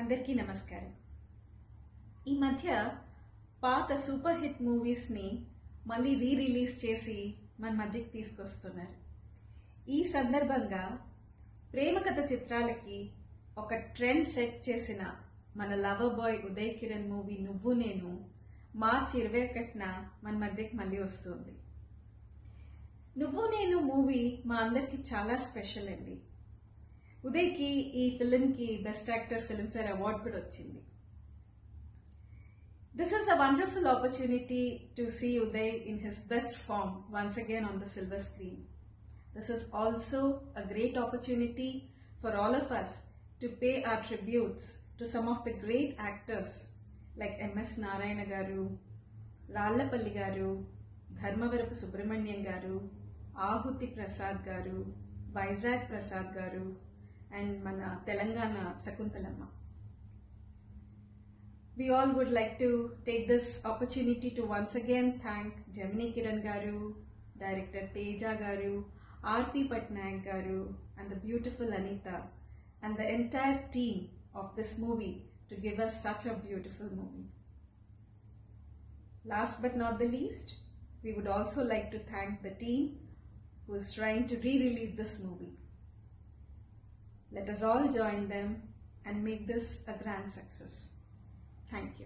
అందరికీ నమస్కారం. ఈ మధ్య పాత సూపర్ హిట్ మూవీస్ని మళ్ళీ రిలీజ్ చేసి మన మధ్యకి తీసుకొస్తున్నారు. ఈ సందర్భంగా ప్రేమ కథ చిత్రాలకి ఒక ట్రెండ్ సెట్ చేసిన మన lover boy Uday Kiran movie నువ్వు నేను మార్చి 21న మన మధ్యకి మళ్ళీ వస్తుంది. నువ్వు నేను మూవీ మా అందరికి చాలా స్పెషల్ అండి. ఉదయ్కి ఈ ఫిల్మ్కి బెస్ట్ యాక్టర్ ఫిల్మ్ఫేర్ అవార్డు కూడా వచ్చింది. This is a wonderful opportunity to see Uday in his best form once again on the silver screen. This is also a great opportunity for all of us to pay our tributes to some of the great actors like M.S. Narayana garu, Rallapalli garu, Dharmavarapu Subramaniam garu, Ahuti Prasad garu, Vizag Prasad garu, and mana Telangana Sakuntalamma. We all would like to take this opportunity to once again thank Gemini Kiran garu, director Teja garu, R.P. Patnaik garu, and the beautiful Anita, and the entire team of this movie to give us such a beautiful movie. Last but not the least, we would also like to thank the team who is trying to re-release this movie. Let us all join them and make this a grand success. Thank you.